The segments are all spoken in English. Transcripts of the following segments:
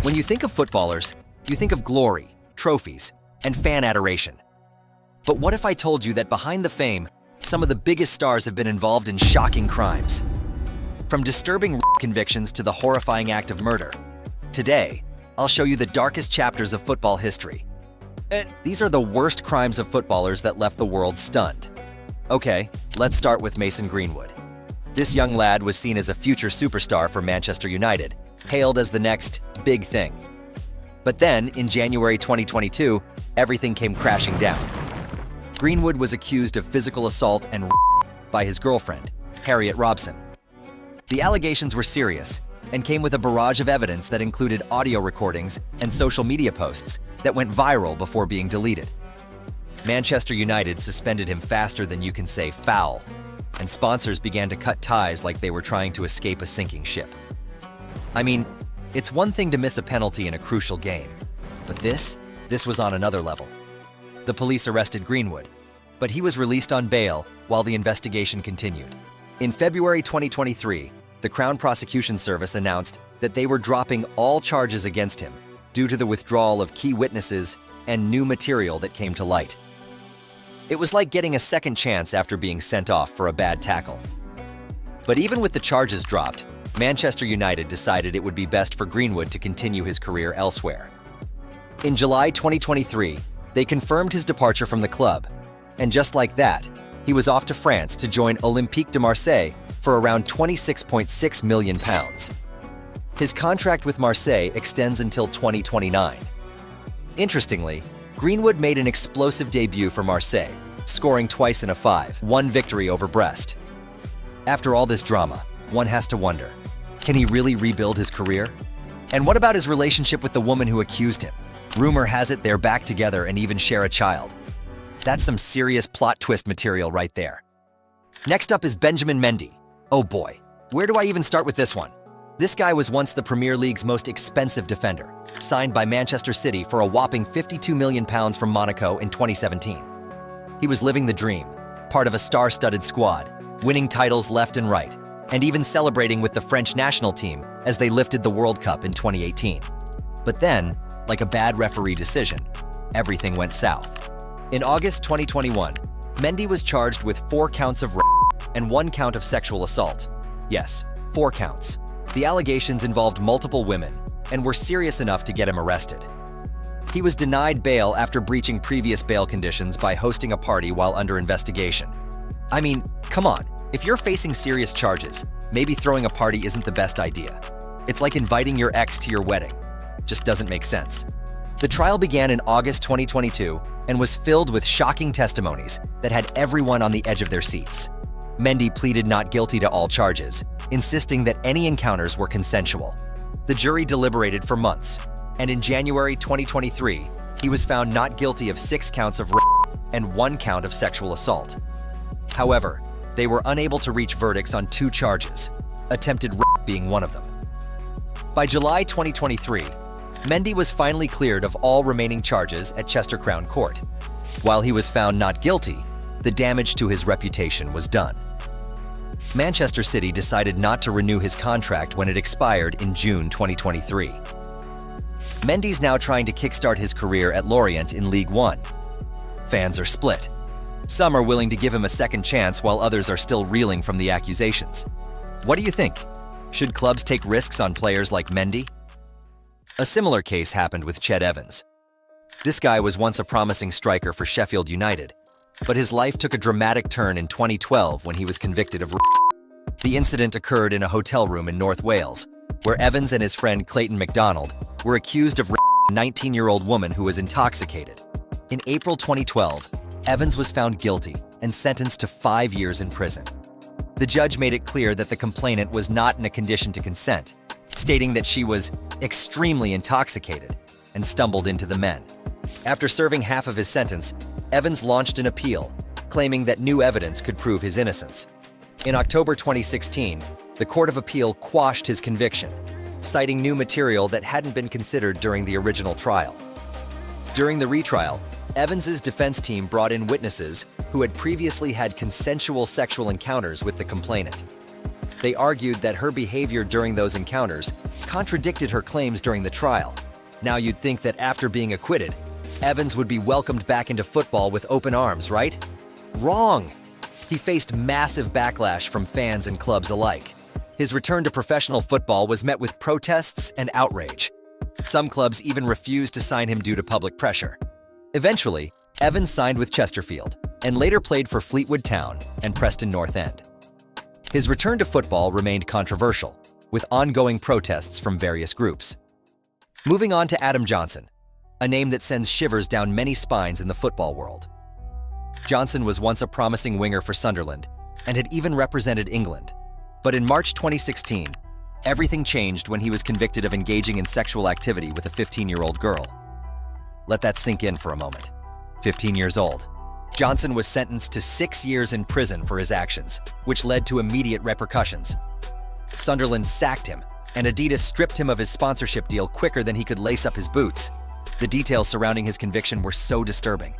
When you think of footballers, you think of glory, trophies, and fan adoration. But what if I told you that behind the fame, some of the biggest stars have been involved in shocking crimes? From disturbing convictions to the horrifying act of murder. Today, I'll show you the darkest chapters of football history. These are the worst crimes of footballers that left the world stunned. Okay, let's start with Mason Greenwood. This young lad was seen as a future superstar for Manchester United, hailed as the next big thing. But then, in January 2022, everything came crashing down. Greenwood was accused of physical assault and by his girlfriend, Harriet Robson. The allegations were serious and came with a barrage of evidence that included audio recordings and social media posts that went viral before being deleted. Manchester United suspended him faster than you can say foul, and sponsors began to cut ties like they were trying to escape a sinking ship. I mean, it's one thing to miss a penalty in a crucial game, but this was on another level. The police arrested Greenwood, but he was released on bail while the investigation continued. In February 2023, the Crown Prosecution Service announced that they were dropping all charges against him due to the withdrawal of key witnesses and new material that came to light. It was like getting a second chance after being sent off for a bad tackle. But even with the charges dropped, Manchester United decided it would be best for Greenwood to continue his career elsewhere. In July 2023, they confirmed his departure from the club, and just like that, he was off to France to join Olympique de Marseille for around £26.6 million. His contract with Marseille extends until 2029. Interestingly, Greenwood made an explosive debut for Marseille, scoring twice in a 5-1 victory over Brest. After all this drama, one has to wonder, can he really rebuild his career? And what about his relationship with the woman who accused him? Rumor has it they're back together and even share a child. That's some serious plot twist material right there. Next up is Benjamin Mendy. Oh boy, where do I even start with this one? This guy was once the Premier League's most expensive defender, signed by Manchester City for a whopping £52 million from Monaco in 2017. He was living the dream, part of a star-studded squad, winning titles left and right, and even celebrating with the French national team as they lifted the World Cup in 2018. But then, like a bad referee decision, everything went south. In August 2021, Mendy was charged with 4 counts of rape and 1 count of sexual assault. Yes, 4 counts. The allegations involved multiple women and were serious enough to get him arrested. He was denied bail after breaching previous bail conditions by hosting a party while under investigation. I mean, come on, if you're facing serious charges, maybe throwing a party isn't the best idea. It's like inviting your ex to your wedding. Just doesn't make sense. The trial began in August 2022 and was filled with shocking testimonies that had everyone on the edge of their seats. Mendy pleaded not guilty to all charges, insisting that any encounters were consensual. The jury deliberated for months, and in January 2023, he was found not guilty of 6 counts of rape and 1 count of sexual assault. However, they were unable to reach verdicts on 2 charges, attempted rape being one of them. By July 2023, Mendy was finally cleared of all remaining charges at Chester Crown Court. While he was found not guilty, the damage to his reputation was done. Manchester City decided not to renew his contract when it expired in June 2023. Mendy's now trying to kickstart his career at Lorient in League One. Fans are split. Some are willing to give him a second chance while others are still reeling from the accusations. What do you think? Should clubs take risks on players like Mendy? A similar case happened with Ched Evans. This guy was once a promising striker for Sheffield United, but his life took a dramatic turn in 2012 when he was convicted of rape. The incident occurred in a hotel room in North Wales, where Evans and his friend Clayton MacDonald were accused of raping a 19-year-old woman who was intoxicated. In April 2012, Evans was found guilty and sentenced to 5 years in prison. The judge made it clear that the complainant was not in a condition to consent, stating that she was extremely intoxicated and stumbled into the men. After serving half of his sentence, Evans launched an appeal, claiming that new evidence could prove his innocence. In October 2016, the Court of Appeal quashed his conviction, citing new material that hadn't been considered during the original trial. During the retrial, Evans's defense team brought in witnesses who had previously had consensual sexual encounters with the complainant. They argued that her behavior during those encounters contradicted her claims during the trial. Now you'd think that after being acquitted, Evans would be welcomed back into football with open arms, right? Wrong! He faced massive backlash from fans and clubs alike. His return to professional football was met with protests and outrage. Some clubs even refused to sign him due to public pressure. Eventually, Evans signed with Chesterfield and later played for Fleetwood Town and Preston North End. His return to football remained controversial, with ongoing protests from various groups. Moving on to Adam Johnson, a name that sends shivers down many spines in the football world. Johnson was once a promising winger for Sunderland and had even represented England. But in March 2016, everything changed when he was convicted of engaging in sexual activity with a 15-year-old girl. Let that sink in for a moment. 15 years old. Johnson was sentenced to 6 years in prison for his actions, which led to immediate repercussions. Sunderland sacked him, and Adidas stripped him of his sponsorship deal quicker than he could lace up his boots. The details surrounding his conviction were so disturbing.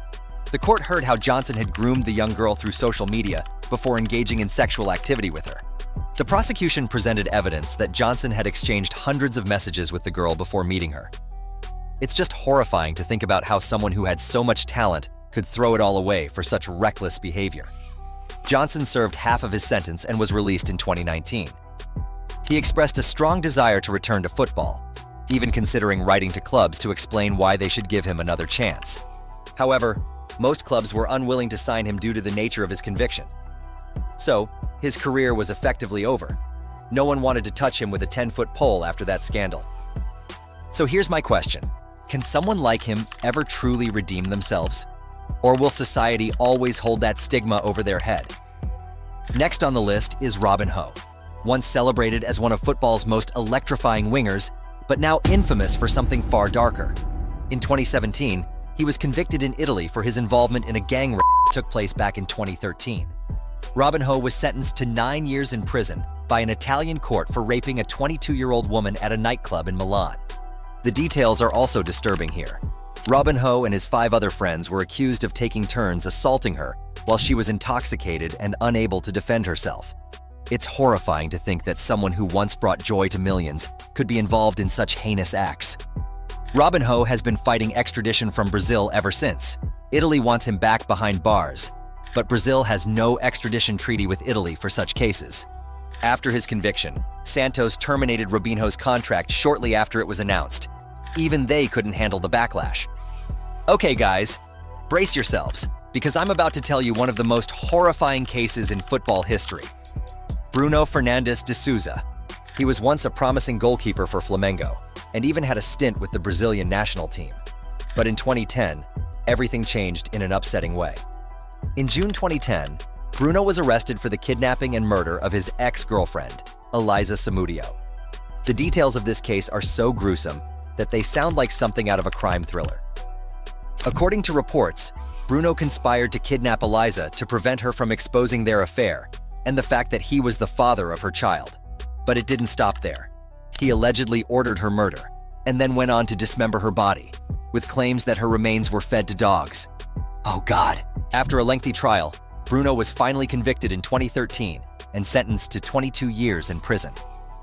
The court heard how Johnson had groomed the young girl through social media before engaging in sexual activity with her. The prosecution presented evidence that Johnson had exchanged hundreds of messages with the girl before meeting her. It's just horrifying to think about how someone who had so much talent could throw it all away for such reckless behavior. Johnson served half of his sentence and was released in 2019. He expressed a strong desire to return to football, even considering writing to clubs to explain why they should give him another chance. However, most clubs were unwilling to sign him due to the nature of his conviction. So, his career was effectively over. No one wanted to touch him with a 10-foot pole after that scandal. So here's my question. Can someone like him ever truly redeem themselves? Or will society always hold that stigma over their head? Next on the list is Robin Ho, once celebrated as one of football's most electrifying wingers, but now infamous for something far darker. In 2017, he was convicted in Italy for his involvement in a gang rape that took place back in 2013. Robin Ho was sentenced to 9 years in prison by an Italian court for raping a 22-year-old woman at a nightclub in Milan. The details are also disturbing here. Robin Ho and his 5 other friends were accused of taking turns assaulting her while she was intoxicated and unable to defend herself. It's horrifying to think that someone who once brought joy to millions could be involved in such heinous acts. Robin Ho has been fighting extradition from Brazil ever since. Italy wants him back behind bars, but Brazil has no extradition treaty with Italy for such cases. After his conviction, Santos terminated Robinho's contract shortly after it was announced. Even they couldn't handle the backlash. Okay guys, brace yourselves, because I'm about to tell you one of the most horrifying cases in football history. Bruno Fernandes de Souza. He was once a promising goalkeeper for Flamengo, and even had a stint with the Brazilian national team. But in 2010, everything changed in an upsetting way. In June 2010, Bruno was arrested for the kidnapping and murder of his ex-girlfriend, Eliza Samudio. The details of this case are so gruesome that they sound like something out of a crime thriller. According to reports, Bruno conspired to kidnap Eliza to prevent her from exposing their affair and the fact that he was the father of her child. But it didn't stop there. He allegedly ordered her murder and then went on to dismember her body, with claims that her remains were fed to dogs. Oh God. After a lengthy trial, Bruno was finally convicted in 2013 and sentenced to 22 years in prison.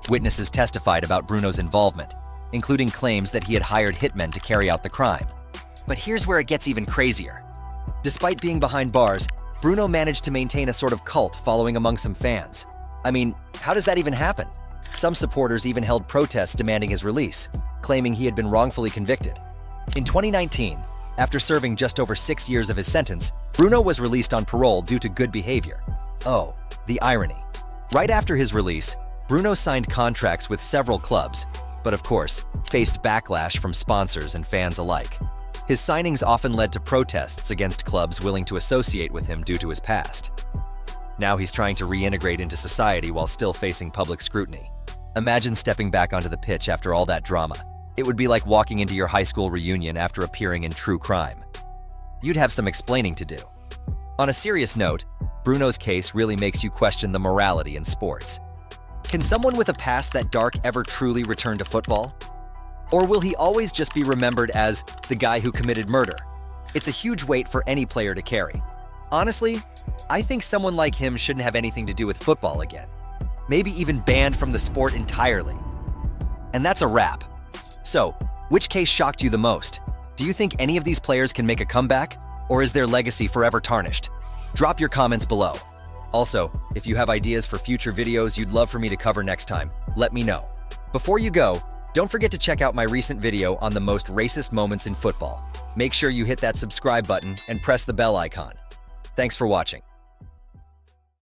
Witnesses testified about Bruno's involvement, including claims that he had hired hitmen to carry out the crime. But here's where it gets even crazier. Despite being behind bars, Bruno managed to maintain a sort of cult following among some fans. I mean, how does that even happen? Some supporters even held protests demanding his release, claiming he had been wrongfully convicted. In 2019, after serving just over 6 years of his sentence, Bruno was released on parole due to good behavior. Oh, the irony. Right after his release, Bruno signed contracts with several clubs, but of course, faced backlash from sponsors and fans alike. His signings often led to protests against clubs willing to associate with him due to his past. Now he's trying to reintegrate into society while still facing public scrutiny. Imagine stepping back onto the pitch after all that drama. It would be like walking into your high school reunion after appearing in True Crime. You'd have some explaining to do. On a serious note, Bruno's case really makes you question the morality in sports. Can someone with a past that dark ever truly return to football? Or will he always just be remembered as the guy who committed murder? It's a huge weight for any player to carry. Honestly, I think someone like him shouldn't have anything to do with football again. Maybe even banned from the sport entirely. And that's a wrap. So, which case shocked you the most? Do you think any of these players can make a comeback? Or is their legacy forever tarnished? Drop your comments below. Also, if you have ideas for future videos you'd love for me to cover next time, let me know. Before you go, don't forget to check out my recent video on the most racist moments in football. Make sure you hit that subscribe button and press the bell icon. Thanks for watching.